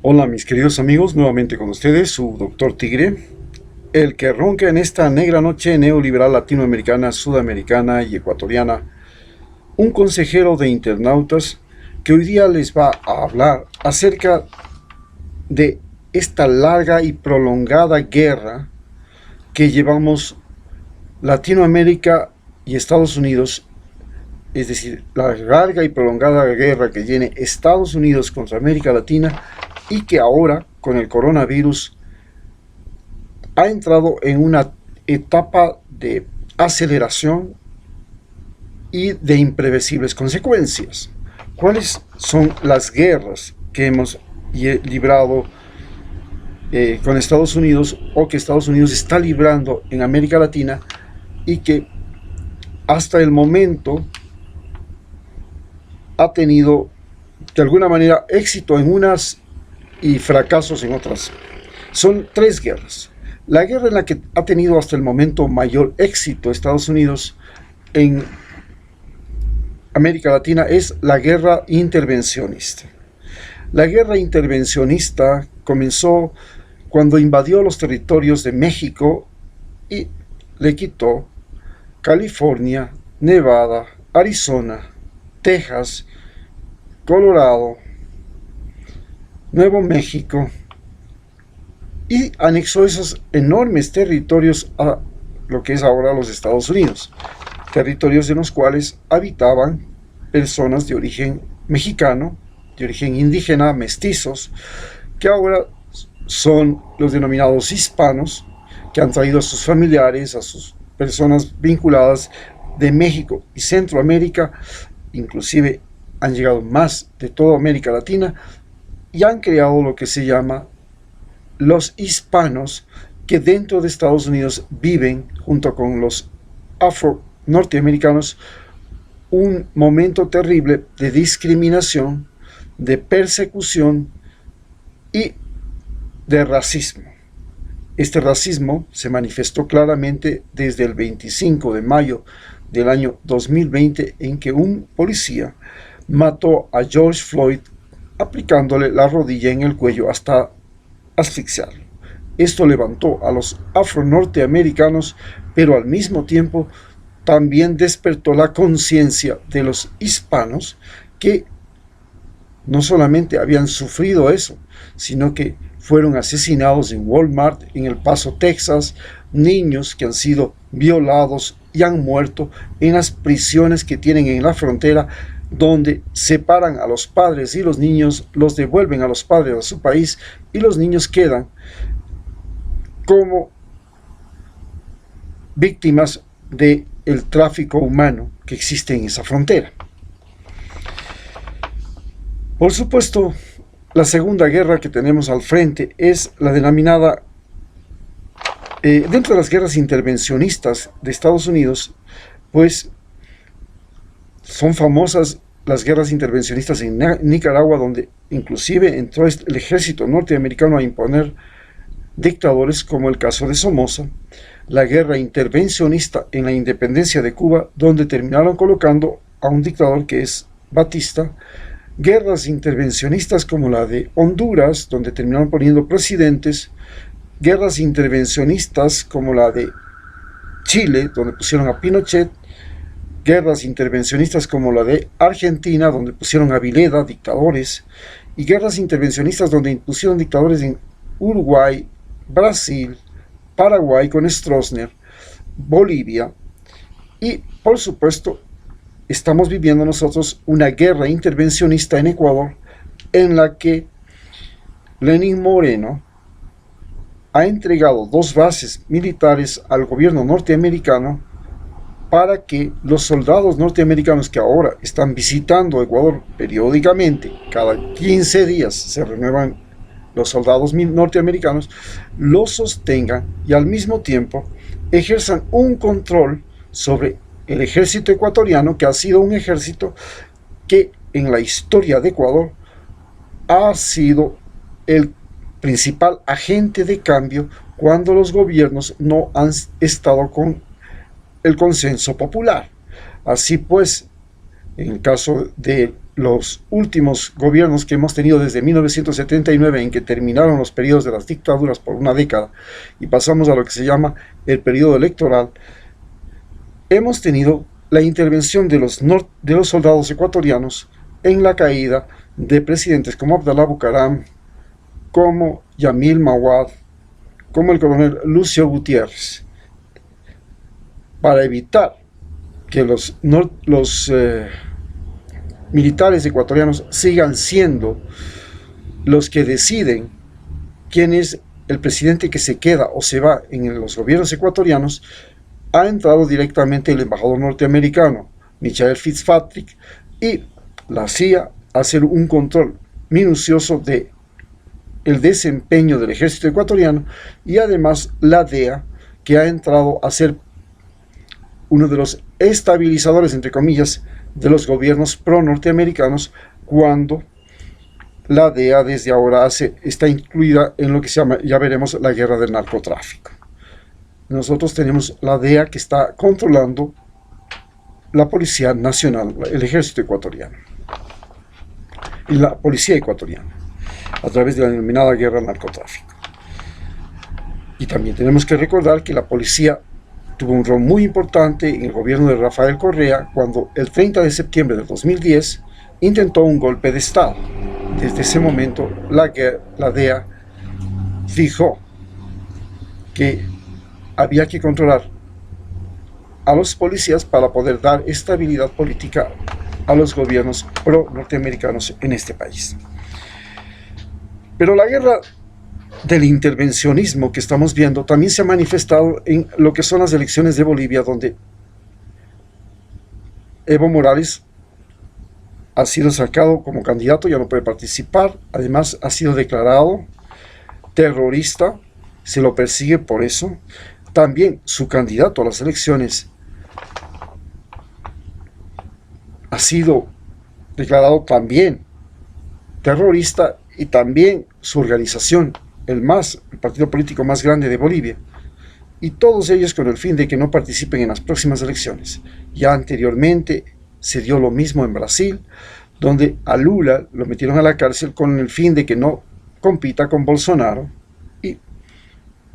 Hola mis queridos amigos, nuevamente con ustedes, su Doctor Tigre, el que ronca en esta negra noche neoliberal latinoamericana, sudamericana y ecuatoriana, un consejero de internautas que hoy día les va a hablar acerca de esta larga y prolongada guerra que llevamos Latinoamérica y Estados Unidos, es decir, la larga y prolongada guerra que tiene Estados Unidos contra América Latina y que ahora, con el coronavirus, ha entrado en una etapa de aceleración y de imprevisibles consecuencias. ¿Cuáles son las guerras que hemos librado con Estados Unidos o que Estados Unidos está librando en América Latina y que hasta el momento ha tenido de alguna manera éxito en unas y fracasos en otras? Son tres guerras. La guerra en la que ha tenido hasta el momento mayor éxito Estados Unidos en América Latina es la guerra intervencionista. La guerra intervencionista comenzó cuando invadió los territorios de México y le quitó California, Nevada, Arizona, Texas, Colorado, Nuevo México, y anexó esos enormes territorios a lo que es ahora los Estados Unidos, territorios en los cuales habitaban personas de origen mexicano, de origen indígena, mestizos, que ahora son los denominados hispanos, que han traído a sus familiares, a sus personas vinculadas de México y Centroamérica, inclusive han llegado más de toda América Latina, y han creado lo que se llama los hispanos, que dentro de Estados Unidos viven junto con los afro-norteamericanos un momento terrible de discriminación, de persecución y de racismo. Este racismo se manifestó claramente desde el 25 de mayo del año 2020, en que un policía mató a George Floyd aplicándole la rodilla en el cuello hasta asfixiarlo. Esto levantó a los afro-norteamericanos, pero al mismo tiempo también despertó la conciencia de los hispanos, que no solamente habían sufrido eso, sino que fueron asesinados en Walmart, en El Paso, Texas, niños que han sido violados y han muerto en las prisiones que tienen en la frontera, donde separan a los padres y los niños, los devuelven a los padres a su país y los niños quedan como víctimas del tráfico humano que existe en esa frontera. Por supuesto, la segunda guerra que tenemos al frente es la denominada, dentro de las guerras intervencionistas de Estados Unidos, pues son famosas las guerras intervencionistas en Nicaragua, donde inclusive entró el ejército norteamericano a imponer dictadores, como el caso de Somoza; la guerra intervencionista en la independencia de Cuba, donde terminaron colocando a un dictador que es Batista; guerras intervencionistas como la de Honduras, donde terminaron poniendo presidentes; guerras intervencionistas como la de Chile, donde pusieron a Pinochet; guerras intervencionistas como la de Argentina, donde pusieron a Vileda, dictadores; y guerras intervencionistas donde impusieron dictadores en Uruguay, Brasil, Paraguay con Stroessner, Bolivia, y por supuesto estamos viviendo nosotros una guerra intervencionista en Ecuador, en la que Lenín Moreno ha entregado 2 bases militares al gobierno norteamericano para que los soldados norteamericanos que ahora están visitando Ecuador periódicamente, cada 15 días se renuevan los soldados norteamericanos, los sostengan y al mismo tiempo ejerzan un control sobre el ejército ecuatoriano, que ha sido un ejército que en la historia de Ecuador ha sido el principal agente de cambio cuando los gobiernos no han estado con el consenso popular. Así pues, en el caso de los últimos gobiernos que hemos tenido desde 1979, en que terminaron los periodos de las dictaduras por una década y pasamos a lo que se llama el periodo electoral, hemos tenido la intervención de los soldados ecuatorianos en la caída de presidentes como Abdalá Bucaram, como Yamil Mawad, como el coronel Lucio Gutiérrez, para evitar que los militares ecuatorianos sigan siendo los que deciden quién es el presidente que se queda o se va en los gobiernos ecuatorianos. Ha entrado directamente el embajador norteamericano Michael Fitzpatrick y la CIA a hacer un control minucioso de el desempeño del ejército ecuatoriano, y además la DEA, que ha entrado a ser uno de los estabilizadores, entre comillas, de los gobiernos pro-norteamericanos, cuando la DEA desde ahora está incluida en lo que se llama, ya veremos, la guerra del narcotráfico. Nosotros tenemos la DEA que está controlando la Policía Nacional, el ejército ecuatoriano y la policía ecuatoriana, a través de la denominada guerra al narcotráfico. Y también tenemos que recordar que la policía tuvo un rol muy importante en el gobierno de Rafael Correa, cuando el 30 de septiembre de 2010 intentó un golpe de Estado. Desde ese momento la DEA fijó que había que controlar a los policías para poder dar estabilidad política a los gobiernos pro-norteamericanos en este país. Pero la guerra del intervencionismo que estamos viendo también se ha manifestado en lo que son las elecciones de Bolivia, donde Evo Morales ha sido sacado como candidato, ya no puede participar, además ha sido declarado terrorista, se lo persigue por eso. También su candidato a las elecciones ha sido declarado también terrorista, y también su organización, el partido político más grande de Bolivia, y todos ellos con el fin de que no participen en las próximas elecciones. Ya anteriormente se dio lo mismo en Brasil, donde a Lula lo metieron a la cárcel con el fin de que no compita con Bolsonaro, y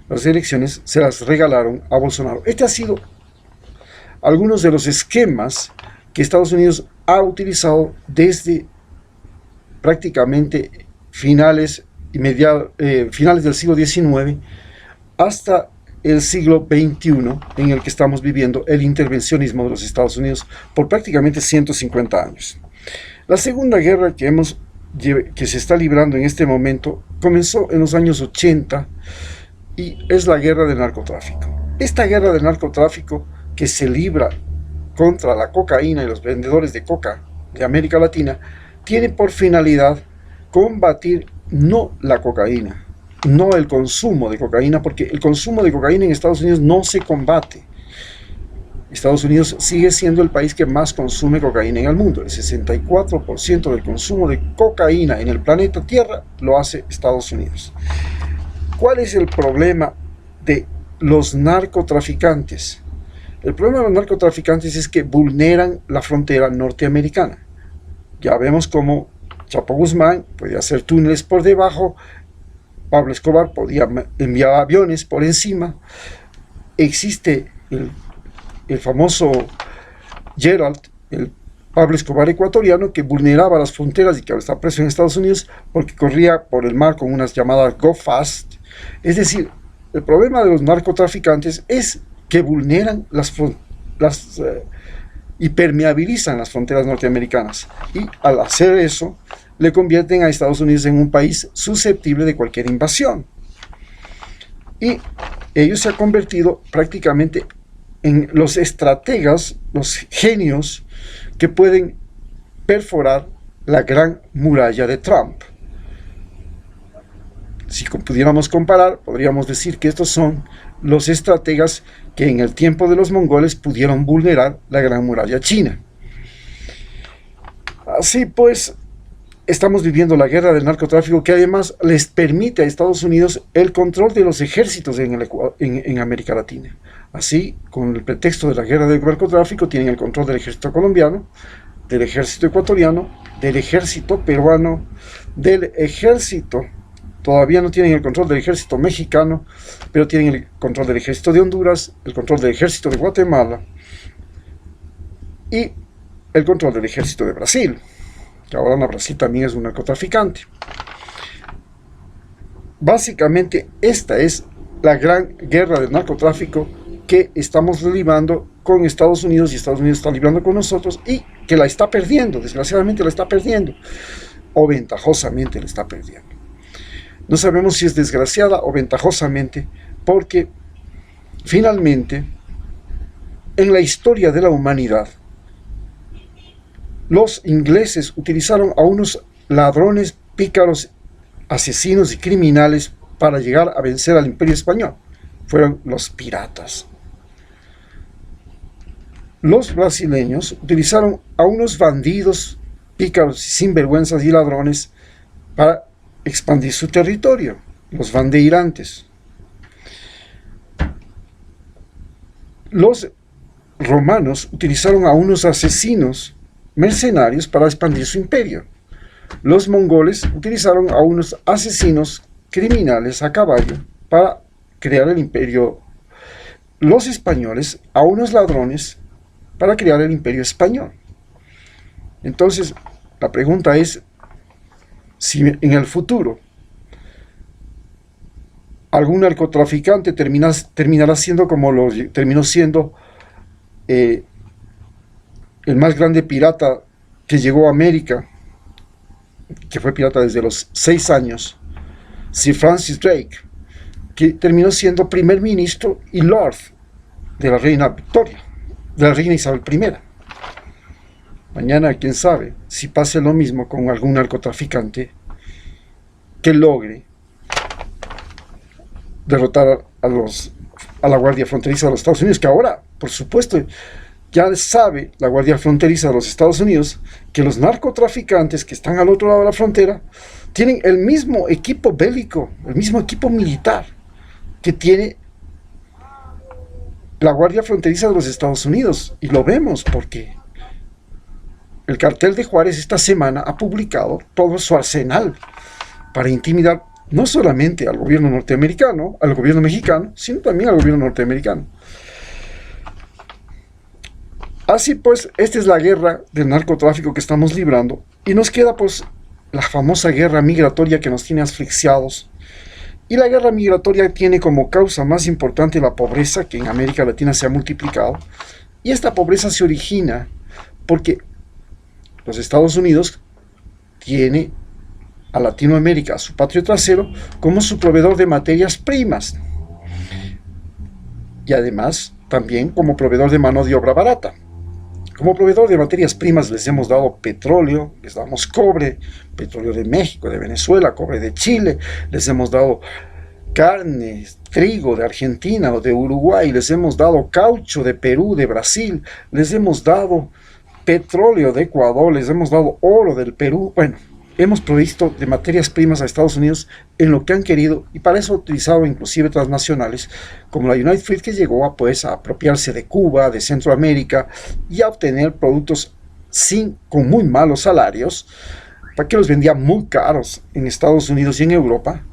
las elecciones se las regalaron a Bolsonaro. Este ha sido algunos de los esquemas que Estados Unidos ha utilizado desde prácticamente finales del siglo XIX hasta el siglo XXI, en el que estamos viviendo el intervencionismo de los Estados Unidos por prácticamente 150 años. La segunda guerra que se está librando en este momento comenzó en los años 80 y es la guerra del narcotráfico. Esta guerra del narcotráfico que se libra contra la cocaína y los vendedores de coca de América Latina tiene por finalidad combatir no la cocaína, no el consumo de cocaína, porque el consumo de cocaína en Estados Unidos no se combate. Estados Unidos sigue siendo el país que más consume cocaína en el mundo. El 64% del consumo de cocaína en el planeta Tierra lo hace Estados Unidos. ¿Cuál es el problema de los narcotraficantes? El problema de los narcotraficantes es que vulneran la frontera norteamericana. Ya vemos cómo Chapo Guzmán podía hacer túneles por debajo, Pablo Escobar podía enviar aviones por encima. Existe el famoso Gerald, el Pablo Escobar ecuatoriano, que vulneraba las fronteras y que ahora está preso en Estados Unidos porque corría por el mar con unas llamadas Go Fast. Es decir, el problema de los narcotraficantes es que vulneran y permeabilizan las fronteras norteamericanas, y al hacer eso le convierten a Estados Unidos en un país susceptible de cualquier invasión, y ellos se han convertido prácticamente en los estrategas, los genios que pueden perforar la gran muralla de Trump. Si pudiéramos comparar, podríamos decir que estos son los estrategas que en el tiempo de los mongoles pudieron vulnerar la gran muralla china. Así pues, estamos viviendo la guerra del narcotráfico, que además les permite a Estados Unidos el control de los ejércitos en América Latina. Así, con el pretexto de la guerra del narcotráfico, tienen el control del ejército colombiano, del ejército ecuatoriano, del ejército peruano, del ejército, todavía no tienen el control del ejército mexicano, pero tienen el control del ejército de Honduras, el control del ejército de Guatemala y el control del ejército de Brasil, que ahora Brasil también es un narcotraficante. Básicamente esta es la gran guerra del narcotráfico que estamos librando con Estados Unidos, y Estados Unidos está librando con nosotros, y que la está perdiendo, desgraciadamente la está perdiendo, o ventajosamente la está perdiendo. No sabemos si es desgraciada o ventajosamente, porque finalmente en la historia de la humanidad los ingleses utilizaron a unos ladrones, pícaros, asesinos y criminales para llegar a vencer al Imperio Español. Fueron los piratas. Los brasileños utilizaron a unos bandidos, pícaros, sinvergüenzas y ladrones para expandir su territorio, los bandeirantes. Los romanos utilizaron a unos asesinos mercenarios para expandir su imperio. Los mongoles utilizaron a unos asesinos criminales a caballo para crear el imperio. Los españoles a unos ladrones para crear el imperio español. Entonces, la pregunta es si en el futuro algún narcotraficante terminará siendo como lo terminó siendo el más grande pirata que llegó a América, que fue pirata desde los 6 años, Sir Francis Drake, que terminó siendo primer ministro y lord de la reina Victoria, de la reina Isabel I. Mañana, quién sabe, si pase lo mismo con algún narcotraficante que logre derrotar a la Guardia Fronteriza de los Estados Unidos, que ahora, por supuesto, ya sabe la Guardia Fronteriza de los Estados Unidos que los narcotraficantes que están al otro lado de la frontera tienen el mismo equipo bélico, el mismo equipo militar que tiene la Guardia Fronteriza de los Estados Unidos. Y lo vemos porque el cartel de Juárez esta semana ha publicado todo su arsenal para intimidar no solamente al gobierno norteamericano, al gobierno mexicano, sino también al gobierno norteamericano. Así pues, esta es la guerra del narcotráfico que estamos librando, y nos queda pues la famosa guerra migratoria que nos tiene asfixiados. Y la guerra migratoria tiene como causa más importante la pobreza, que en América Latina se ha multiplicado, y esta pobreza se origina porque los Estados Unidos tiene a Latinoamérica, a su patrio trasero, como su proveedor de materias primas, y además también como proveedor de mano de obra barata. Como proveedor de materias primas les hemos dado petróleo, les damos cobre, petróleo de México, de Venezuela, cobre de Chile, les hemos dado carne, trigo de Argentina o de Uruguay, les hemos dado caucho de Perú, de Brasil, les hemos dado petróleo de Ecuador, les hemos dado oro del Perú. Bueno, hemos provisto de materias primas a Estados Unidos en lo que han querido, y para eso ha utilizado inclusive transnacionales como la United Fruit, que llegó a apropiarse de Cuba, de Centroamérica, y a obtener productos con muy malos salarios, para que los vendía muy caros en Estados Unidos y en Europa,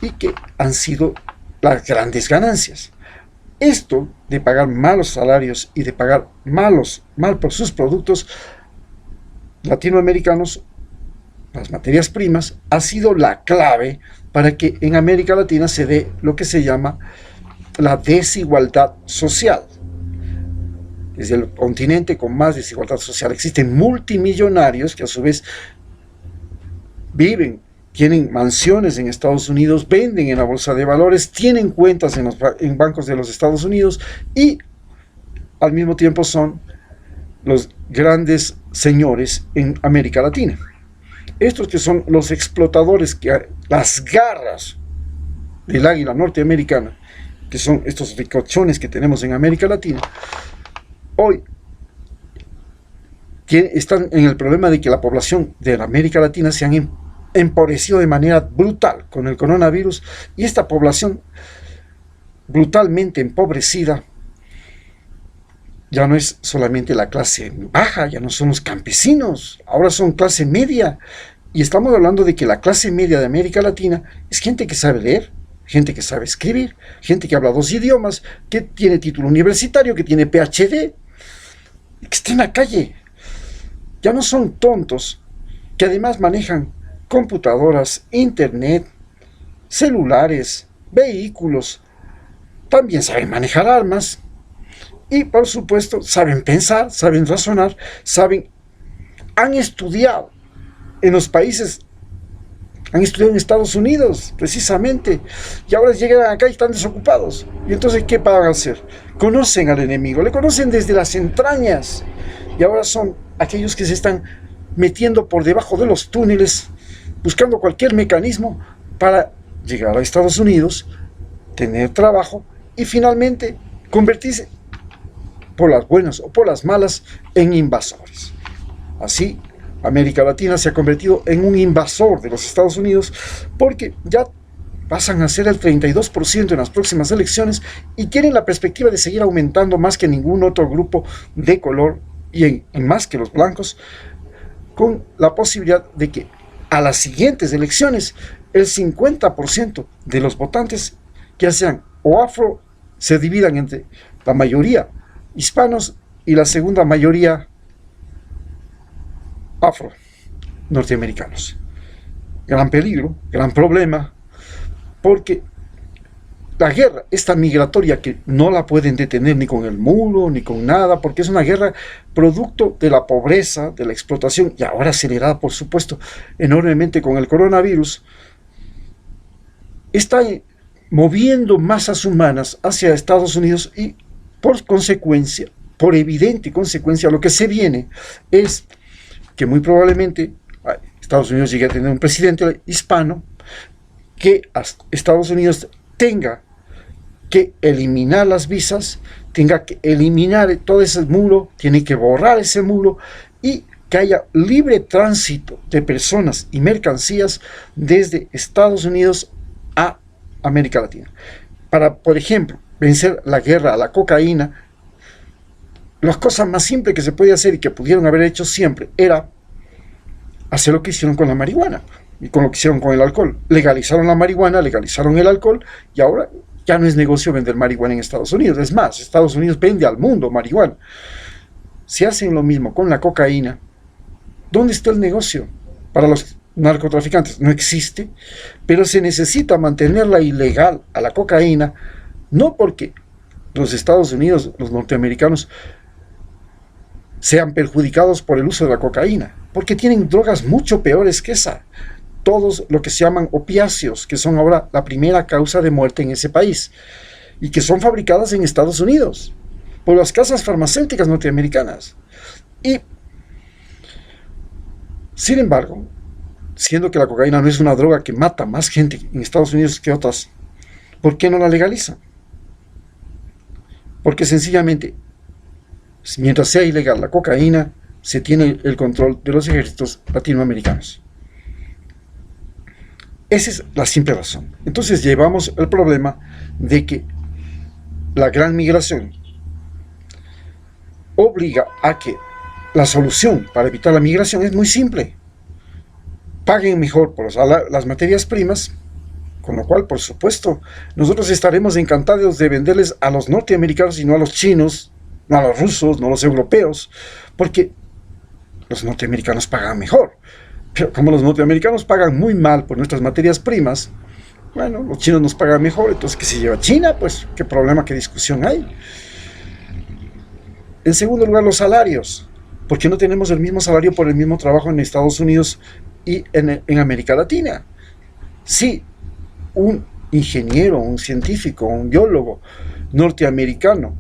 y que han sido las grandes ganancias. Esto de pagar malos salarios y de pagar mal por sus productos latinoamericanos, las materias primas, ha sido la clave para que en América Latina se dé lo que se llama la desigualdad social. Es el continente con más desigualdad social. Existen multimillonarios que a su vez tienen mansiones en Estados Unidos, venden en la bolsa de valores, tienen cuentas en bancos de los Estados Unidos, y al mismo tiempo son los grandes señores en América Latina. Estos que son los explotadores, las garras del águila norteamericana, que son estos ricochones que tenemos en América Latina, hoy están en el problema de que la población de América Latina se han empobrecido de manera brutal con el coronavirus, y esta población brutalmente empobrecida ya no es solamente la clase baja, ya no son los campesinos, ahora son clase media. Y estamos hablando de que la clase media de América Latina es gente que sabe leer, gente que sabe escribir, gente que habla 2 idiomas, que tiene título universitario, que tiene PhD, que está en la calle. Ya no son tontos, que además manejan computadoras, internet, celulares, vehículos, también saben manejar armas y por supuesto saben pensar, saben razonar, han estudiado en los países, han estudiado en Estados Unidos precisamente, y ahora llegan acá y están desocupados. Y entonces, ¿qué van a hacer? Conocen al enemigo, le conocen desde las entrañas, y ahora son aquellos que se están metiendo por debajo de los túneles, buscando cualquier mecanismo para llegar a Estados Unidos, tener trabajo y finalmente convertirse, por las buenas o por las malas, en invasores. Así, América Latina se ha convertido en un invasor de los Estados Unidos porque ya pasan a ser el 32% en las próximas elecciones y tienen la perspectiva de seguir aumentando más que ningún otro grupo de color y más que los blancos, con la posibilidad de que a las siguientes elecciones el 50% de los votantes, ya sean o afro, se dividan entre la mayoría hispanos y la segunda mayoría afro norteamericanos. Gran peligro, gran problema, porque la guerra, esta migratoria que no la pueden detener ni con el muro, ni con nada, porque es una guerra producto de la pobreza, de la explotación, y ahora acelerada, por supuesto, enormemente con el coronavirus, está moviendo masas humanas hacia Estados Unidos y, por consecuencia, por evidente consecuencia, lo que se viene es que muy probablemente Estados Unidos llegue a tener un presidente hispano, que Estados Unidos tenga que eliminar las visas, tenga que eliminar todo ese muro, tiene que borrar ese muro y que haya libre tránsito de personas y mercancías desde Estados Unidos a América Latina. Para, por ejemplo, vencer la guerra a la cocaína, las cosas más simples que se podía hacer y que pudieron haber hecho siempre era hacer lo que hicieron con la marihuana y con lo que hicieron con el alcohol. Legalizaron la marihuana, legalizaron el alcohol y ahora ya no es negocio vender marihuana en Estados Unidos. Es más, Estados Unidos vende al mundo marihuana. Si hacen lo mismo con la cocaína, ¿dónde está el negocio para los narcotraficantes? No existe, pero se necesita mantenerla ilegal a la cocaína, no porque los Estados Unidos, los norteamericanos, sean perjudicados por el uso de la cocaína, porque tienen drogas mucho peores que esa. Todos lo que se llaman opiáceos, que son ahora la primera causa de muerte en ese país, y que son fabricadas en Estados Unidos, por las casas farmacéuticas norteamericanas. Y, sin embargo, siendo que la cocaína no es una droga que mata más gente en Estados Unidos que otras, ¿por qué no la legalizan? Porque sencillamente, mientras sea ilegal la cocaína, se tiene el control de los ejércitos latinoamericanos. Esa es la simple razón. Entonces llevamos el problema de que la gran migración obliga a que la solución para evitar la migración es muy simple. Paguen mejor por las materias primas, con lo cual, por supuesto, nosotros estaremos encantados de venderles a los norteamericanos y no a los chinos, no a los rusos, no a los europeos, porque los norteamericanos pagan mejor. Pero como los norteamericanos pagan muy mal por nuestras materias primas, bueno, los chinos nos pagan mejor, entonces ¿qué se lleva China? Pues qué problema, qué discusión hay. En segundo lugar, los salarios. ¿Por qué no tenemos el mismo salario por el mismo trabajo en Estados Unidos y en América Latina? Si un ingeniero, un científico, un biólogo norteamericano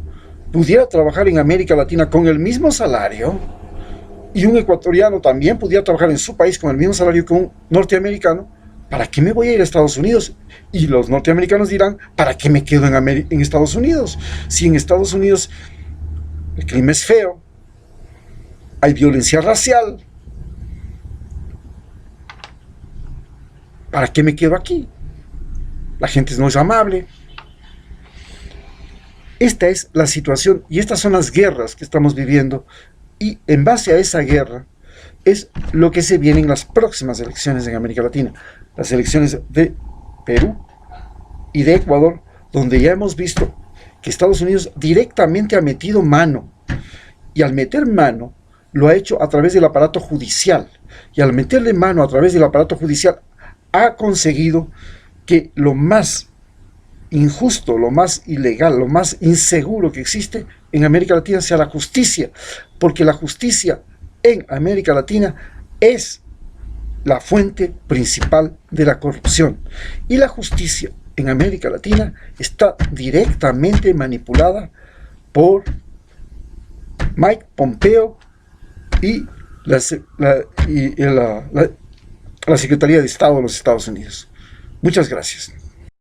pudiera trabajar en América Latina con el mismo salario, y un ecuatoriano también pudiera trabajar en su país con el mismo salario que un norteamericano, ¿para qué me voy a ir a Estados Unidos? Y los norteamericanos dirán, ¿para qué me quedo en Estados Unidos? Si en Estados Unidos el clima es feo, hay violencia racial, ¿para qué me quedo aquí? La gente no es amable. Esta es la situación y estas son las guerras que estamos viviendo, y en base a esa guerra es lo que se viene en las próximas elecciones en América Latina, las elecciones de Perú y de Ecuador, donde ya hemos visto que Estados Unidos directamente ha metido mano, y al meter mano lo ha hecho a través del aparato judicial, y al meterle mano a través del aparato judicial ha conseguido que lo más injusto, lo más ilegal, lo más inseguro que existe en América Latina sea la justicia, porque la justicia en América Latina es la fuente principal de la corrupción, y la justicia en América Latina está directamente manipulada por Mike Pompeo y la Secretaría de Estado de los Estados Unidos. Muchas gracias.